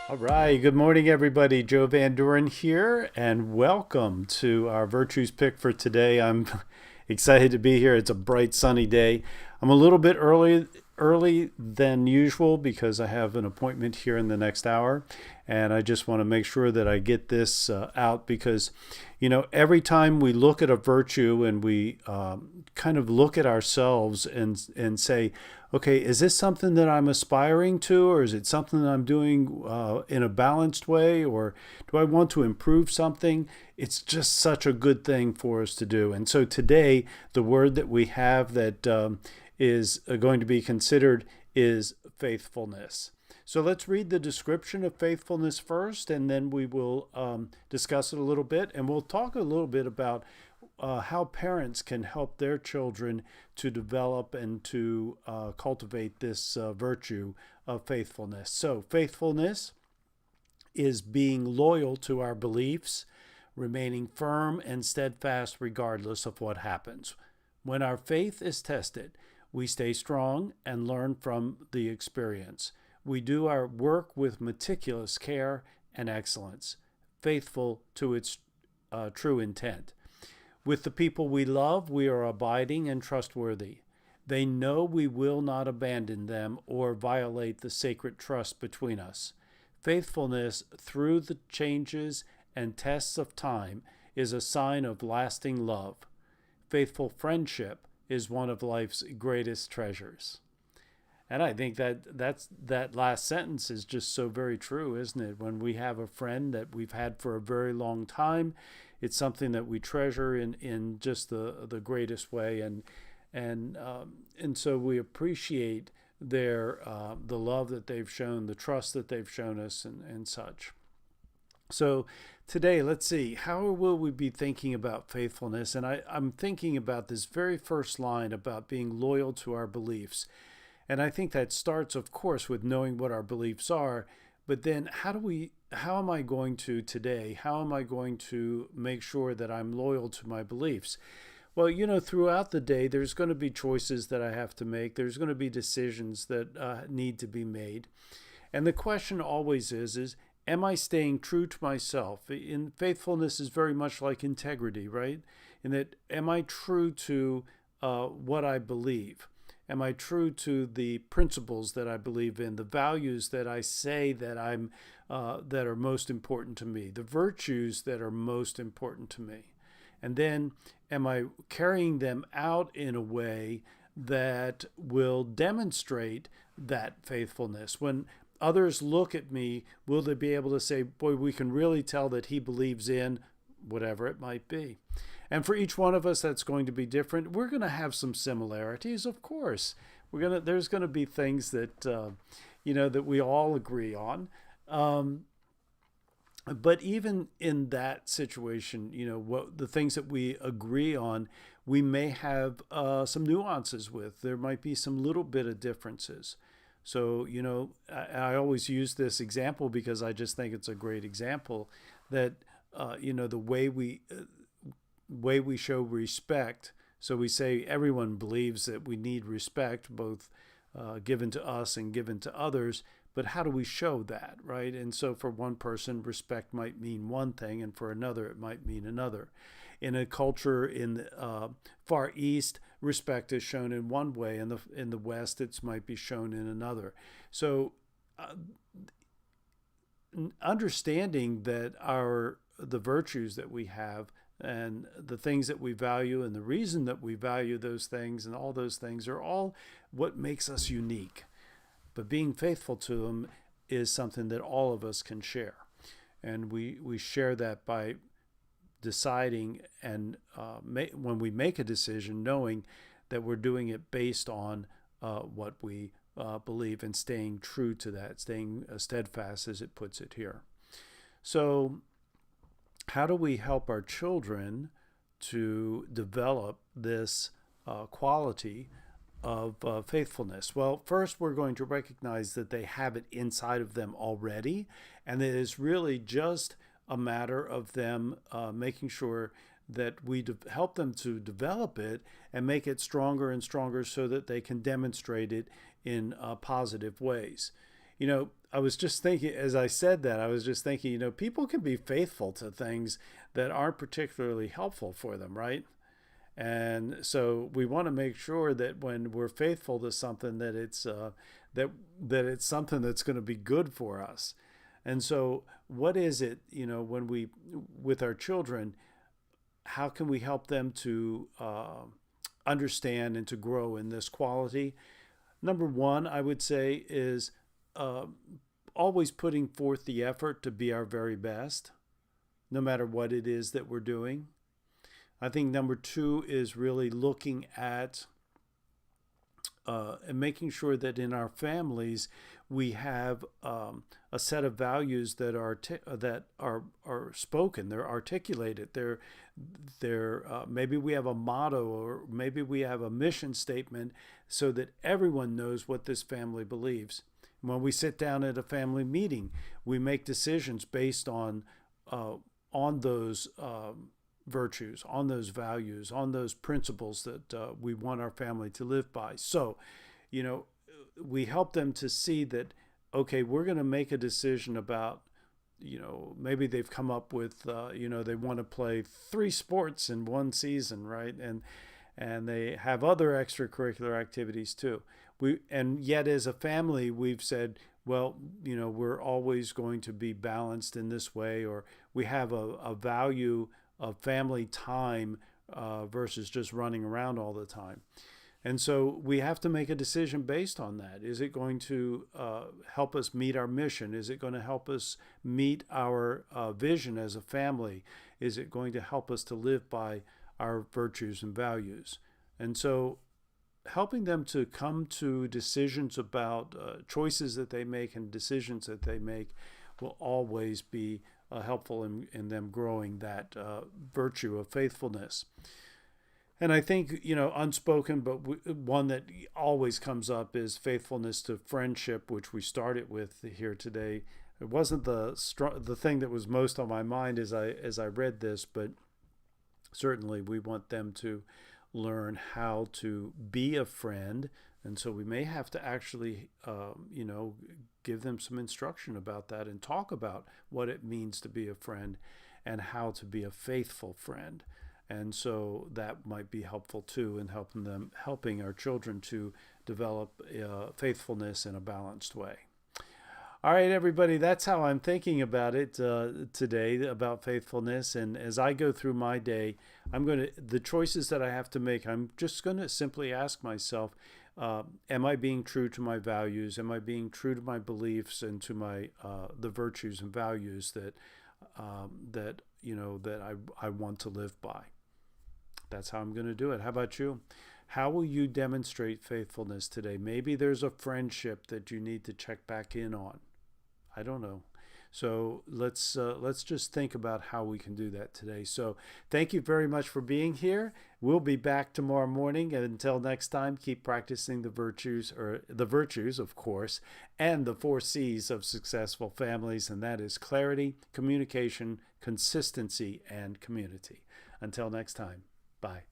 All right. Good morning, everybody. Joe Van Duren here, and welcome to our Virtues Pick for today. I'm excited to be here. It's a bright, sunny day. I'm a little bit early than usual because I have an appointment here in the next hour, and I just want to make sure that I get this out because, every time we look at a virtue and we kind of look at ourselves and say, okay, is this something that I'm aspiring to, or is it something that I'm doing in a balanced way, or do I want to improve something? It's just such a good thing for us to do. And so today, the word that we have that is going to be considered is faithfulness. So let's read the description of faithfulness first, and then we will discuss it a little bit, and we'll talk a little bit about how parents can help their children to develop and to cultivate this virtue of faithfulness. So, faithfulness is being loyal to our beliefs, remaining firm and steadfast regardless of what happens. When our faith is tested, we stay strong and learn from the experience. We do our work with meticulous care and excellence, faithful to its true intent. With the people we love, we are abiding and trustworthy. They know we will not abandon them or violate the sacred trust between us. Faithfulness through the changes and tests of time is a sign of lasting love. Faithful friendship is one of life's greatest treasures. And I think that last sentence is just so very true, isn't it? When we have a friend that we've had for a very long time, it's something that we treasure in just the greatest way, and so we appreciate their the love that they've shown, the trust that they've shown us, and such. So today, let's see, how will we be thinking about faithfulness? And I'm thinking about this very first line about being loyal to our beliefs. And I think that starts, of course, with knowing what our beliefs are. But then how am I going to today, how am I going to make sure that I'm loyal to my beliefs? Well, throughout the day, there's going to be choices that I have to make. There's going to be decisions that need to be made. And the question always is, am I staying true to myself? In faithfulness is very much like integrity, right? In that, am I true to what I believe? Am I true to the principles that I believe in, the values that I say that that are most important to me, the virtues that are most important to me? And then, am I carrying them out in a way that will demonstrate that faithfulness? When others look at me, will they be able to say, boy, we can really tell that he believes in whatever it might be? And for each one of us, that's going to be different. We're going to have some similarities, of course. There's going to be things that that we all agree on. But even in that situation, what the things that we agree on, we may have some nuances with. There might be some little bit of differences. So, I always use this example because I just think it's a great example that, the way we show respect. So we say everyone believes that we need respect, both given to us and given to others. But how do we show that, right? And so for one person, respect might mean one thing, and for another, it might mean another. In a culture in the Far East, respect is shown in one way, and in the West, it might be shown in another. So understanding that the virtues that we have and the things that we value and the reason that we value those things and all those things are all what makes us unique. But being faithful to them is something that all of us can share. And we share that by deciding and when we make a decision, knowing that we're doing it based on what we believe and staying true to that, staying steadfast as it puts it here. So how do we help our children to develop this quality of faithfulness? Well, first, we're going to recognize that they have it inside of them already, and it is really just a matter of them making sure that we help them to develop it and make it stronger and stronger so that they can demonstrate it in positive ways. I was just thinking, as I said that, I was just thinking, people can be faithful to things that aren't particularly helpful for them, right? And so we want to make sure that when we're faithful to something, that it's something that's going to be good for us. And so, what is it, when we with our children, how can we help them to understand and to grow in this quality? Number one, I would say, is uh, always putting forth the effort to be our very best, no matter what it is that we're doing. I think number two is really looking at and making sure that in our families we have a set of values that are spoken, they're articulated, they're maybe we have a motto or maybe we have a mission statement so that everyone knows what this family believes. When we sit down at a family meeting, we make decisions based on those virtues, on those values, on those principles that we want our family to live by. So, we help them to see that, okay, we're going to make a decision about, maybe they've come up with, they want to play 3 sports in one season, right? And they have other extracurricular activities too. And yet as a family, we've said, well, we're always going to be balanced in this way, or we have a value of family time versus just running around all the time. And so we have to make a decision based on that. Is it going to help us meet our mission? Is it going to help us meet our vision as a family? Is it going to help us to live by our virtues and values? And so helping them to come to decisions about choices that they make and decisions that they make will always be helpful in them growing that virtue of faithfulness. And I think, unspoken, but one that always comes up is faithfulness to friendship, which we started with here today. It wasn't the thing that was most on my mind as I read this, but certainly we want them to learn how to be a friend. And so we may have to actually, give them some instruction about that and talk about what it means to be a friend and how to be a faithful friend. And so that might be helpful too in helping our children to develop faithfulness in a balanced way. All right, everybody, that's how I'm thinking about it today, about faithfulness. And as I go through my day, the choices that I have to make, I'm just going to simply ask myself, am I being true to my values? Am I being true to my beliefs and to my the virtues and values that I want to live by? That's how I'm going to do it. How about you? How will you demonstrate faithfulness today? Maybe there's a friendship that you need to check back in on. I don't know. So let's just think about how we can do that today. So thank you very much for being here. We'll be back tomorrow morning. And until next time, keep practicing the virtues, of course, and the 4 C's of successful families. And that is clarity, communication, consistency, and community. Until next time. Bye.